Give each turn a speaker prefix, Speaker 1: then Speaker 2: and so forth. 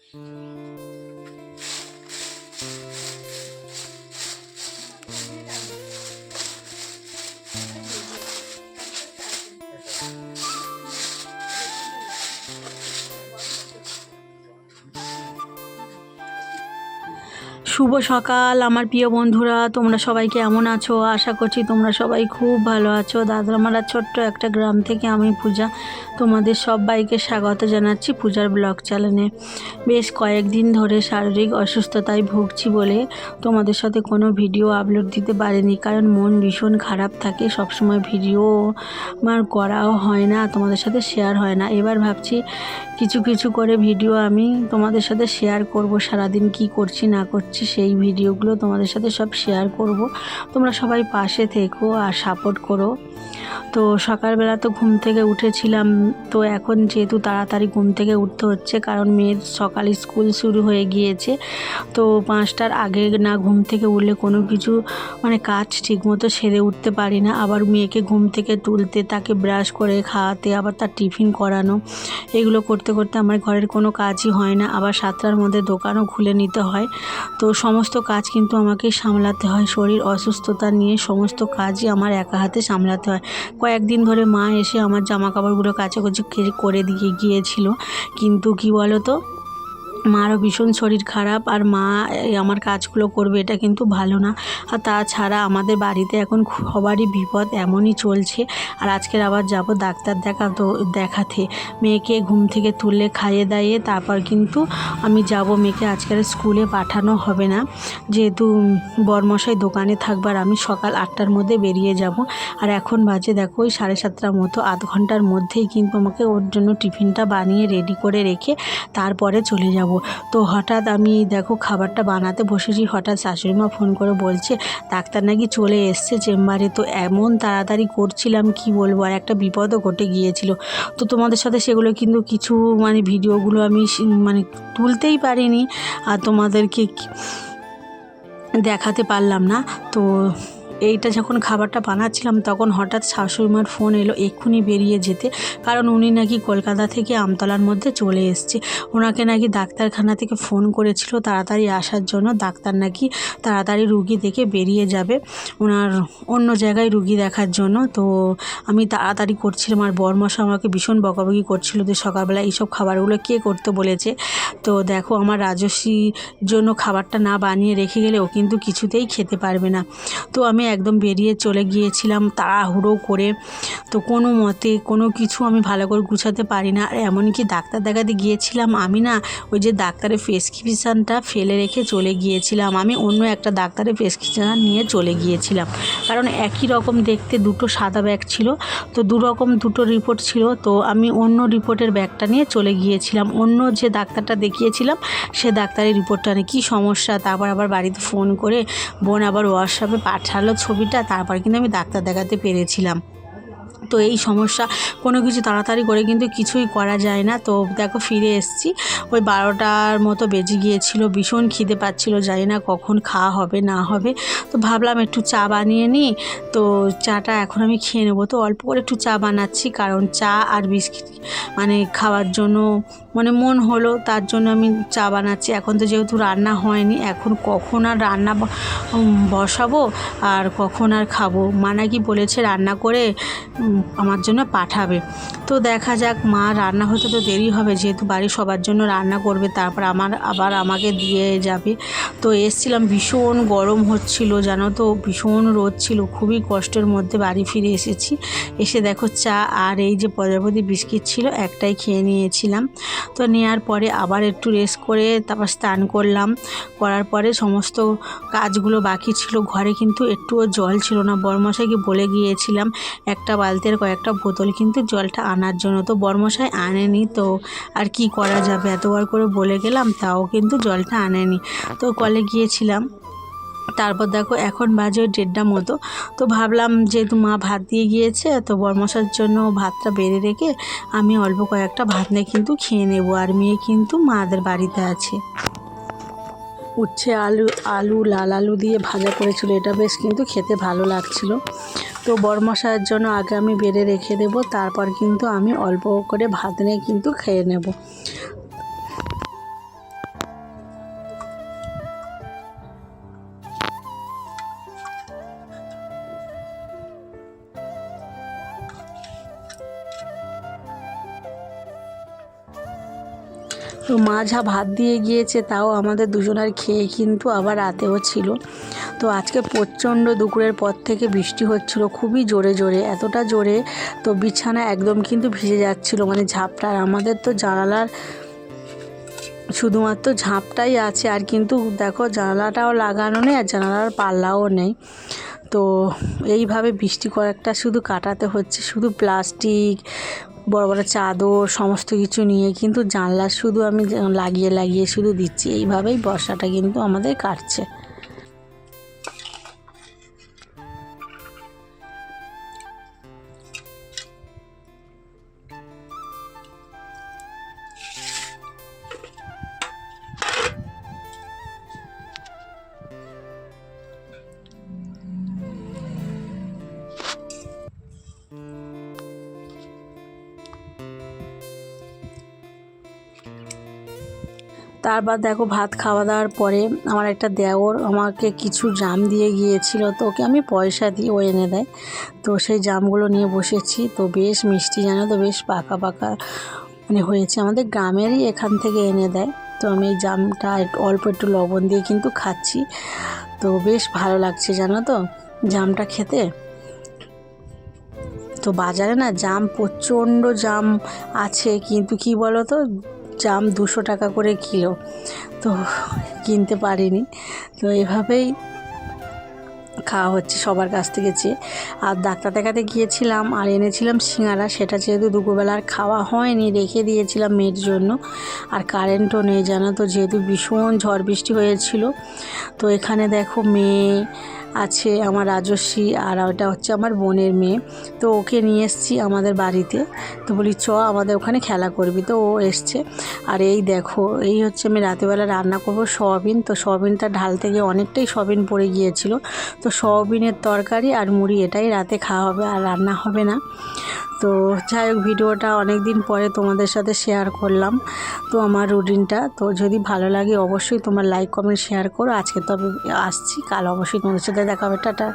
Speaker 1: শুভ সকাল আমার প্রিয় বন্ধুরা, তোমরা সবাই কেমন আছো? আশা করছি তোমরা সবাই খুব ভালো আছো। দাদরামারা ছোট্ট একটা গ্রাম থেকে আমি পূজা তোমাদের সবাইকে স্বাগত জানাচ্ছি পূজার ব্লগ চ্যানেলে। বেশ কয়েকদিন ধরে শারীরিক অসুস্থতায় ভুগছি বলে তোমাদের সাথে কোনো ভিডিও আপলোড দিতে পারিনি, কারণ মন ভীষণ খারাপ থাকে। সবসময় ভিডিও আমার করাও হয় না, তোমাদের সাথে শেয়ার হয় না। এবার ভাবছি কিছু কিছু করে ভিডিও আমি তোমাদের সাথে শেয়ার করব। সারাদিন কি করছি না করছি সেই ভিডিওগুলো তোমাদের সাথে সব শেয়ার করব। তোমরা সবাই পাশে থেকো আর সাপোর্ট করো। তো সকালবেলা তো ঘুম থেকে উঠেছিলাম, তো এখন যেহেতু তাড়াতাড়ি ঘুম থেকে উঠতে হচ্ছে কারণ মেয়ের সকালে স্কুল শুরু হয়ে গিয়েছে। তো 5টার আগে না ঘুম থেকে উঠলে কোনো কিছু কাজ ঠিকমতো সেরে উঠতে পারি না। আবার মেয়েকে ঘুম থেকে তুলতে, তাকে ব্রাশ করে খাওয়াতে, আবার তার টিফিন করানো, এগুলো করতে করতে আমার ঘরের কোনো কাজই হয় না। আবার 7টার মধ্যে দোকানও খুলে নিতে হয়। তো সমস্ত কাজ কিন্তু আমাকে সামলাতে হয়। শরীর অসুস্থতা নিয়ে সমস্ত কাজই আমার একা হাতে সামলাতে হয়। কয়েকদিন ধরে মা এসে আমার জামা কাপড়গুলো কাচাকুচি করে দিয়ে গিয়েছিল, কিন্তু কি বলো তো, মারও ভীষণ শরীর খারাপ আর মা আমার কাজগুলো করবে এটা কিন্তু ভালো না। আর তাছাড়া আমাদের বাড়িতে এখন সবারই বিপদ এমনই চলছে। আর আজকের আবার যাব ডাক্তার দেখাতে। মেয়েকে ঘুম থেকে তুললে খাইয়ে দাইয়ে তারপর কিন্তু আমি যাব। মেয়েকে আজকের স্কুলে পাঠানো হবে না, যেহেতু বরমশাই দোকানে থাকবার, আমি সকাল 8টার মধ্যে বেরিয়ে যাব। আর এখন বাজে দেখো ওই 7:30 মতো। আধ ঘন্টার মধ্যেই কিন্তু আমাকে ওর জন্য টিফিনটা বানিয়ে রেডি করে রেখে তারপরে চলে যাব। তো হঠাৎ আমি দেখো খাবারটা বানাতে বসেছি, হঠাৎ শাশুড়িমা ফোন করে বলছে ডাক্তার নাকি চলে এসছে চেম্বারে। তো এমন তাড়াতাড়ি করছিলাম কি বলবো, আর একটা বিপদও ঘটে গিয়েছিল। তো তোমাদের সাথে সেগুলো কিন্তু কিছু ভিডিওগুলো আমি তুলতেই পারিনি আর তোমাদেরকে দেখাতে পারলাম না। তো এইটা যখন খাবারটা বানাচ্ছিলাম তখন হঠাৎ শাশুড়িমার ফোন এলো এক্ষুনি বেরিয়ে যেতে, কারণ উনি নাকি কলকাতা থেকে আমতলার মধ্যে চলে এসছে। ওনাকে নাকি ডাক্তারখানা থেকে ফোন করেছিল তাড়াতাড়ি আসার জন্য। ডাক্তার নাকি তাড়াতাড়ি রুগী দেখে বেরিয়ে যাবে ওনার অন্য জায়গায় রুগী দেখার জন্য। তো আমি তাড়াতাড়ি করছিলাম আর বরমশা আমাকে ভীষণ বকাবকি করছিল যে সকালবেলা এইসব খাবারগুলো কে করতে বলেছে। তো দেখো আমার রাজস্বীর জন্য খাবারটা না বানিয়ে রেখে গেলে ও কিন্তু কিছুতেই খেতে পারবে না। তো আমি একদম বেরিয়ে চলে গিয়েছিলাম তাড়াহুড়ো করে। তো কোনো মতে কোনো কিছু আমি ভালো করে গুছাতে পারি না। আর এমনকি ডাক্তার দেখাতে গিয়েছিলাম আমি না, ওই যে ডাক্তারের প্রেসক্রিপশানটা ফেলে রেখে চলে গিয়েছিলাম। আমি অন্য একটা ডাক্তারের প্রেসক্রিপশান নিয়ে চলে গিয়েছিলাম, কারণ একই রকম দেখতে দুটো সাদা ব্যাগ ছিল। তো দুটো রিপোর্ট ছিল। তো আমি অন্য রিপোর্টের ব্যাগটা নিয়ে চলে গিয়েছিলাম। অন্য যে ডাক্তারটা দেখিয়েছিলাম সে ডাক্তারের রিপোর্টটা নিয়ে কী সমস্যা, তারপর আবার বাড়িতে ফোন করে বোন আবার হোয়াটসঅ্যাপে পাঠালো ছবিটা, তারপর কিন্তু আমি ডাক্তার দেখাতে পেরেছিলাম। তো এই সমস্যা, কোনো কিছু তাড়াতাড়ি করে কিন্তু কিছুই করা যায় না। তো দেখো ফিরে এসেছি, ওই 12টার মতো বেজে গিয়েছিল। ভীষণ খিদে পাচ্ছিল, জানি না কখন খাওয়া হবে না হবে। তো ভাবলাম একটু চা বানিয়ে নিই। তো চাটা এখন আমি খেয়ে নেবো। তো অল্প করে একটু চা বানাচ্ছি, কারণ চা আর বিস্কিট খাওয়ার জন্য মন হলো, তার জন্য আমি চা বানাচ্ছি। এখন তো যেহেতু রান্না হয়নি, এখন কখন আর রান্না বসাবো আর কখন আর খাবো। মা নাকি বলেছে রান্না করে আমার জন্য পাঠাবে। তো দেখা যাক, মা রান্না হতে তো দেরি হবে, যেহেতু বাড়ির সবার জন্য রান্না করবে, তারপর আবার আমাকে দিয়ে যাবে। তো এসছিলাম, ভীষণ গরম হচ্ছিল জানো তো, ভীষণ রোদ ছিল। খুবই কষ্টের মধ্যে বাড়ি ফিরে এসেছি। এসে দেখো চা আর এই যে প্রজাপতি বিস্কিট ছিল একটাই খেয়ে নিয়েছিলাম। তো নেওয়ার পরে আবার একটু রেস্ট করে তারপর স্নান করলাম। করার পরে সমস্ত কাজগুলো বাকি ছিল। ঘরে কিন্তু একটুও জল ছিল না। বরমশাইকে বলে গিয়েছিলাম একটা বালতির কয়েকটা বোতল কিন্তু জলটা আনার জন্য, তো বরমশাই আনেনি। তো আর কি করা যাবে, এতবার করে বলে গেলাম তাও কিন্তু জলটা আনেনি। তো কলে গিয়েছিলাম। তারপর দেখো এখন বাজে 1:30 মতো। তো ভাবলাম যেহেতু মা ভাত দিয়ে গিয়েছে, তো বরমশার জন্য ভাতটা বেড়ে রেখে আমি অল্প কয়েকটা ভাত নিয়ে কিন্তু খেয়ে নেব। আর মেয়ে কিন্তু মাদের বাড়িতে আছে। উচ্ছে লাল আলু দিয়ে ভাজা করেছিল, এটা বেশ কিন্তু খেতে ভালো লাগছিল। তো বরমশাইয়ের জন্য আগে আমি বেড়ে রেখে দেব, তারপর কিন্তু আমি অল্প করে ভাত নিয়ে কিন্তু খেয়ে নেব। তো মা যা ভাত দিয়ে গিয়েছে তাও আমাদের দুজনের খেয়ে কিন্তু আবার রাতেও ছিল। তো আজকে প্রচণ্ড দুপুরের পর থেকে বৃষ্টি হচ্ছিল খুবই জোরে জোরে, এতটা জোরে তো বিছানা একদম কিন্তু ভিজে যাচ্ছিল, মানে ঝাপটা। আর আমাদের তো জানালার শুধুমাত্র ঝাঁপটাই আছে, আর কিন্তু দেখো জানালাটাও লাগানো নেই আর জানালার পাল্লাও নেই। তো এইভাবে বৃষ্টি কয়েকটা শুধু কাটাতে হচ্ছে, শুধু প্লাস্টিক, বড় বড় চাদর সমস্ত কিছু নিয়ে কিন্তু জানলা শুধু আমি লাগিয়ে লাগিয়ে শুধু দিচ্ছি। এইভাবেই বর্ষাটা কিন্তু আমাদের কাটছে। তারপর দেখো ভাত খাওয়া দাওয়ার পরে আমার একটা দেওর আমাকে কিছু জাম দিয়ে গিয়েছিল, তো ওকে আমি পয়সা দিই, ও এনে দেয়। তো সেই জামগুলো নিয়ে বসেছি, তো বেশ মিষ্টি, জানো তো, বেশ পাকা পাকা মানে হয়েছে, আমাদের গ্রামেরই এখান থেকে এনে দেয়। তো আমি এই জামটা অল্প একটু লবণ দিয়ে কিন্তু খাচ্ছি, তো বেশ ভালো লাগছে জানো তো জামটা খেতে। তো বাজারে না জাম প্রচণ্ড জাম আছে, কিন্তু কি বলো তো, জাম 200 টাকা করে কিলো, তো কিনতে পারিনি। তো এভাবেই খাওয়া হচ্ছে সবার কাছ থেকে চেয়ে। আর ডাক্তার দেখাতে গিয়েছিলাম আর এনেছিলাম সিঙ্গারা, সেটা যেহেতু দুপুরবেলার খাওয়া হয়নি রেখে দিয়েছিলাম মেয়ের জন্য। আর কারেন্টও নেই জানো তো, যেহেতু ভীষণ ঝড় বৃষ্টি হয়েছিল। তো এখানে দেখো মেয়ে আছে আমার রাজস্বী, আর ওটা হচ্ছে আমার বোনের মেয়ে। তো ওকে নিয়ে এসেছি আমাদের বাড়িতে, তো বলি চ আমাদের ওখানে খেলা করবি, তো ও এসছে। আর এই দেখো এই হচ্ছে আমি রাতেরবেলা রান্না করব সয়াবিন। তো সয়াবিনটা ঢাল থেকে অনেকটাই সয়াবিন পড়ে গিয়েছিল, তো সয়াবিনের তরকারি আর মুড়ি এটাই রাতে খাওয়া হবে, আর রান্না হবে না। তো যাই হোক, ভিডিওটা অনেক দিন পরে তোমাদের সাথে শেয়ার করলাম, তো আমার রুটিনটা। তো যদি ভালো লাগে অবশ্যই তোমার লাইক কমেন্ট শেয়ার করো। আজকে তবে আসছি, কাল অবশ্যই তোমাদের সাথে দেখা হবে। টাটা।